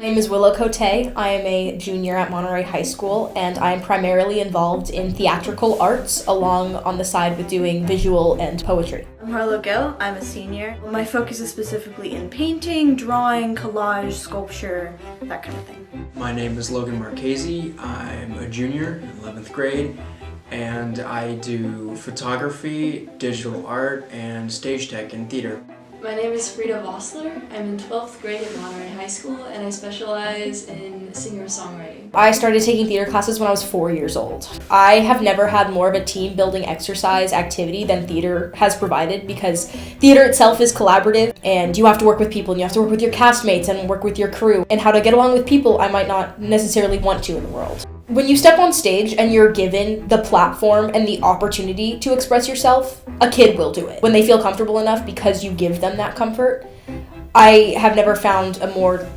My name is Willow Cote. I am a junior at Monterey High School, and I am primarily involved in theatrical arts along on the side with doing visual and poetry. I'm Harlow Gill. I'm a senior. My focus is specifically in painting, drawing, collage, sculpture, that kind of thing. My name is Logan Marchese. I'm a junior in 11th grade, and I do photography, digital art, and stage tech in theater. My name is Frida Vossler. I'm in 12th grade at Monterey High School, and I specialize in singer-songwriting. I started taking theater classes when I was 4 years old. I have never had more of a team building exercise activity than theater has provided, because theater itself is collaborative and you have to work with people and you have to work with your castmates and work with your crew. And how to get along with people I might not necessarily want to in the world. When you step on stage and you're given the platform and the opportunity to express yourself, a kid will do it when they feel comfortable enough because you give them that comfort. I have never found a more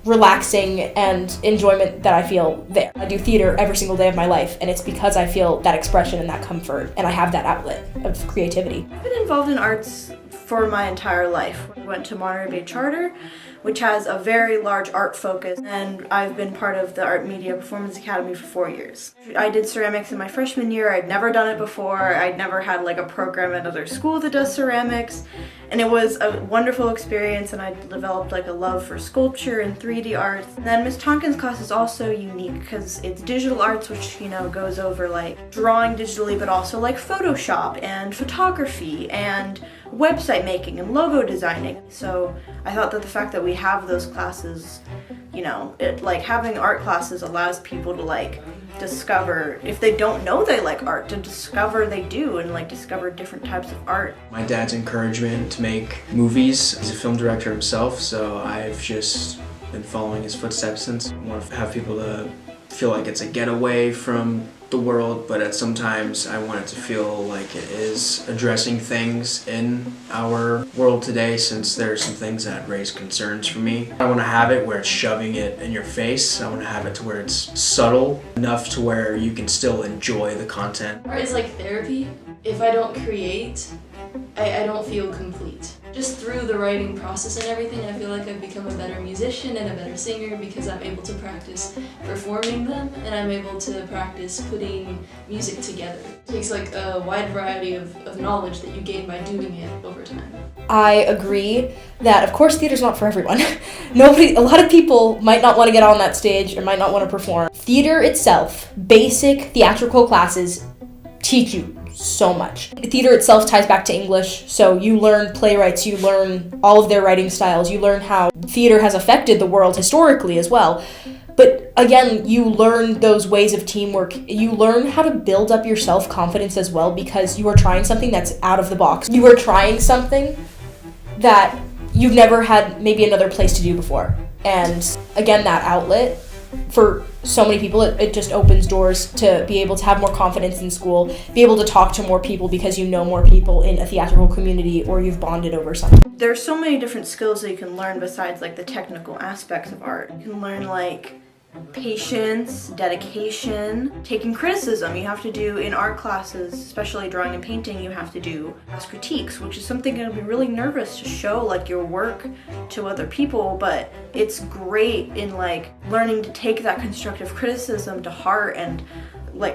relaxing and enjoyment that I feel there. I do theater every single day of my life, and it's because I feel that expression and that comfort, and I have that outlet of creativity. I've been involved in arts for my entire life. I went to Monterey Bay Charter, which has a very large art focus, and I've been part of the Art Media Performance Academy for 4 years. I did ceramics in my freshman year. I'd never done it before. I'd never had a program at another school that does ceramics, and it was a wonderful experience, and I developed a love for sculpture and 3D arts. And then Ms. Tonkin's class is also unique because it's digital arts, which goes over drawing digitally, but also Photoshop and photography and website making and logo designing. So I thought that the fact that we have those classes, having art classes allows people to discover, if they don't know they like art, to discover they do, and discover different types of art. My dad's encouragement to make movies. He's a film director himself, so I've just been following his footsteps since. I want to have people to feel like it's a getaway from the world, but sometimes I want it to feel like it is addressing things in our world today, since there are some things that raise concerns for me. I want to have it where it's shoving it in your face. I want to have it to where it's subtle enough to where you can still enjoy the content. Art is like therapy. If I don't create, I don't feel complete. Just through the writing process and everything, I feel like I've become a better musician and a better singer because I'm able to practice performing them, and I'm able to practice putting music together. It takes a wide variety of knowledge that you gain by doing it over time. I agree that, of course, theater's not for everyone. A lot of people might not want to get on that stage or might not want to perform. Theater itself, basic theatrical classes, teach you so much. Theater itself ties back to English, so you learn playwrights, you learn all of their writing styles, you learn how theater has affected the world historically as well. But again, you learn those ways of teamwork. You learn how to build up your self-confidence as well, because you are trying something that's out of the box. You are trying something that you've never had maybe another place to do before. And again, that outlet, for so many people, it just opens doors to be able to have more confidence in school, be able to talk to more people because you know more people in a theatrical community, or you've bonded over something. There's so many different skills that you can learn besides the technical aspects of art. You can learn patience, dedication, taking criticism. You have to do in art classes, especially drawing and painting, you have to do class critiques, which is something you're gonna be really nervous to show your work to other people, but it's great in learning to take that constructive criticism to heart and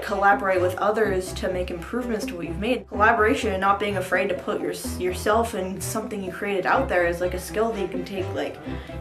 collaborate with others to make improvements to what you've made. Collaboration and not being afraid to put yourself and something you created out there is a skill that you can take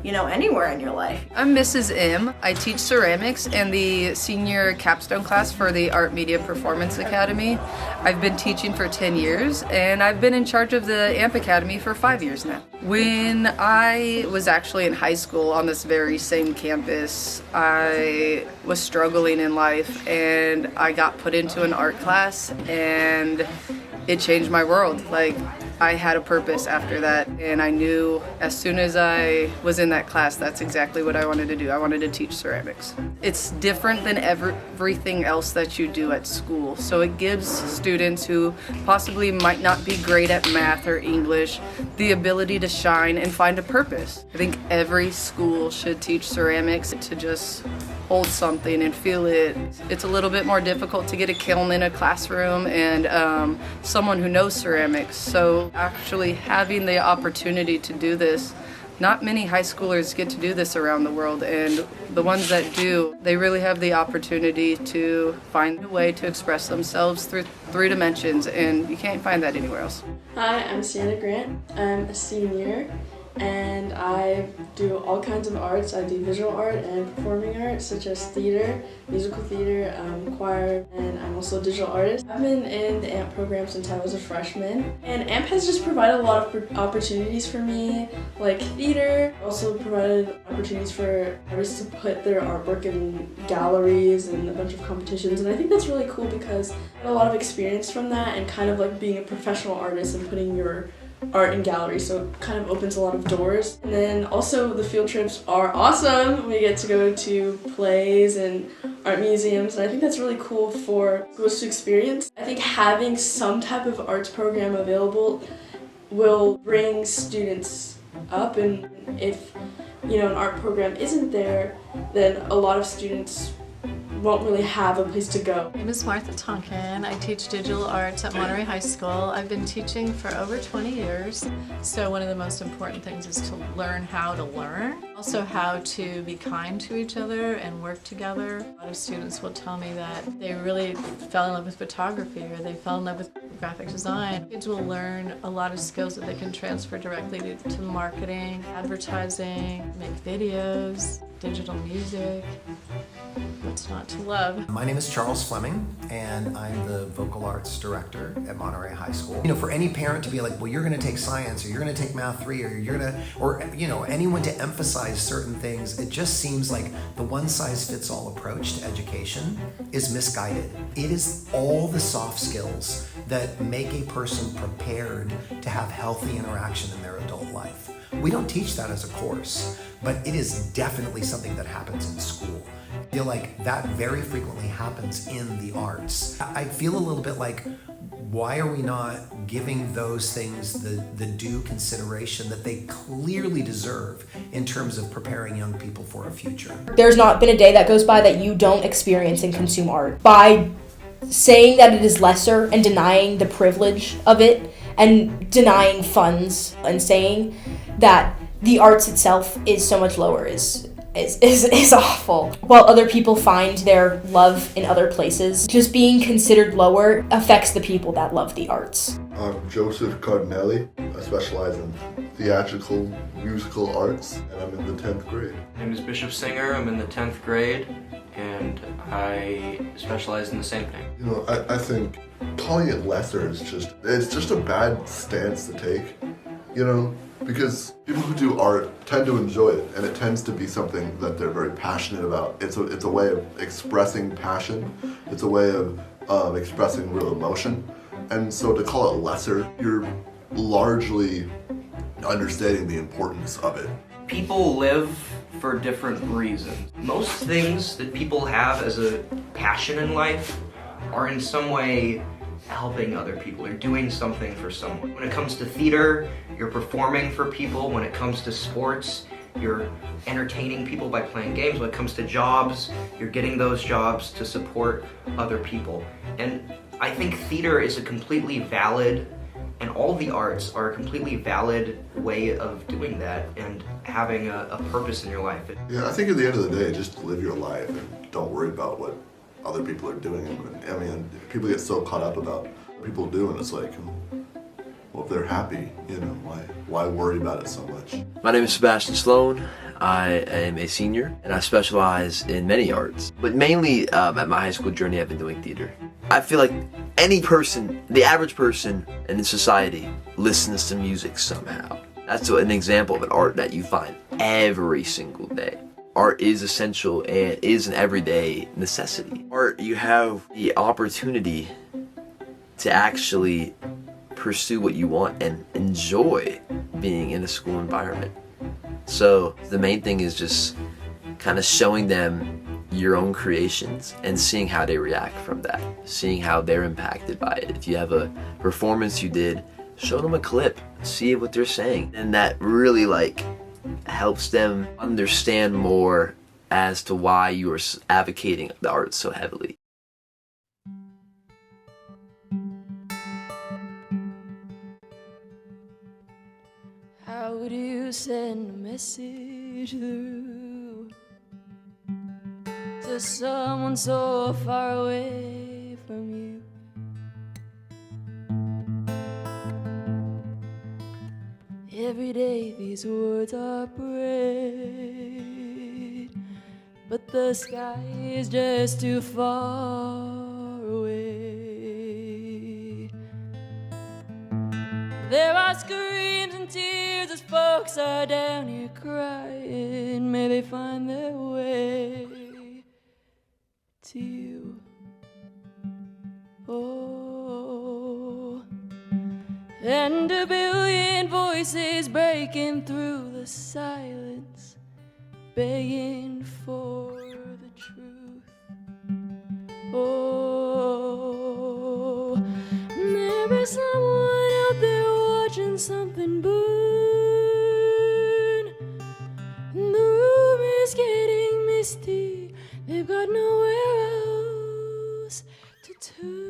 anywhere in your life. I'm Mrs. M. I teach ceramics and the senior capstone class for the Art Media Performance Academy. I've been teaching for 10 years, and I've been in charge of the AMP Academy for 5 years now. When I was actually in high school on this very same campus, I was struggling in life, and I got put into an art class, and it changed my world. I had a purpose after that, and I knew as soon as I was in that class, that's exactly what I wanted to do. I wanted to teach ceramics. It's different than everything else that you do at school, so it gives students who possibly might not be great at math or English the ability to shine and find a purpose. I think every school should teach ceramics to just hold something and feel it. It's a little bit more difficult to get a kiln in a classroom and someone who knows ceramics, so actually having the opportunity to do this Not many high schoolers get to do this around the world, and the ones that do, they really have the opportunity to find a way to express themselves through 3 dimensions, and you can't find that anywhere else. Hi, I'm Sienna Grant. I'm a senior and I do all kinds of arts. I do visual art and performing arts such as theater, musical theater, choir, and I'm also a digital artist. I've been in the AMP program since I was a freshman, and AMP has just provided a lot of opportunities for me, like theater, also provided opportunities for artists to put their artwork in galleries and a bunch of competitions, and I think that's really cool because I had a lot of experience from that and kind of like being a professional artist and putting your art in galleries, so it kind of opens a lot of doors. And then also the field trips are awesome. We get to go to plays and art museums, and I think that's really cool for schools to experience. I think having some type of arts program available will bring students up, and if an art program isn't there, then a lot of students won't really have a place to go. My name is Martha Tonkin. I teach digital arts at Monterey High School. I've been teaching for over 20 years. So one of the most important things is to learn how to learn. Also how to be kind to each other and work together. A lot of students will tell me that they really fell in love with photography or they fell in love with graphic design. Kids will learn a lot of skills that they can transfer directly to marketing, advertising, make videos, digital music. What's not to love? My name is Charles Fleming, and I'm the vocal arts director at Monterey High School. For any parent to be like, well, you're going to take science, or you're going to take math 3, or anyone to emphasize certain things, it just seems like the one-size-fits-all approach to education is misguided. It is all the soft skills that make a person prepared to have healthy interaction in their adult life. We don't teach that as a course, but it is definitely something that happens in school. I feel like that very frequently happens in the arts. I feel a little bit like, why are we not giving those things the due consideration that they clearly deserve in terms of preparing young people for a future? There's not been a day that goes by that you don't experience and consume art. By saying that it is lesser and denying the privilege of it and denying funds and saying that the arts itself is so much lower is awful. While other people find their love in other places, just being considered lower affects the people that love the arts. I'm Joseph Cardinelli. I specialize in theatrical musical arts, and I'm in the 10th grade. My name is Bishop Singer. I'm in the 10th grade, and I specialize in the same thing. I think calling it lesser is just a bad stance to take, because people who do art tend to enjoy it, and it tends to be something that they're very passionate about. It's a way of expressing passion. It's a way of expressing real emotion. And so to call it lesser, you're largely understating the importance of it. People live for different reasons. Most things that people have as a passion in life are in some way helping other people or doing something for someone. When it comes to theater, you're performing for people. When it comes to sports, you're entertaining people by playing games. When it comes to jobs, you're getting those jobs to support other people. And I think theater is a completely valid, and all the arts are a completely valid way of doing that and having a purpose in your life. Yeah, I think at the end of the day, just live your life and don't worry about what other people are doing. I mean, people get so caught up about what people do, and it's like, well, if they're happy, why worry about it so much? My name is Sebastian Sloan. I am a senior, and I specialize in many arts. But mainly at my high school journey, I've been doing theater. I feel like any person, the average person in society, listens to music somehow. That's an example of an art that you find every single day. Art is essential and is an everyday necessity. Art, you have the opportunity to actually pursue what you want and enjoy being in a school environment. So the main thing is just kind of showing them your own creations and seeing how they react from that, seeing how they're impacted by it. If you have a performance you did, show them a clip, see what they're saying, and that really helps them understand more as to why you are advocating the arts so heavily. How How do you send a message through to someone so far away from you? Every day these words are prayed, but the sky is just too far away. There are screams and tears as folks are down here crying. May they find their way to you. Oh, and a billion voices breaking through the silence, begging for the truth. Oh, there is someone out there watching something burn. The room is getting misty. They've got nowhere else to turn.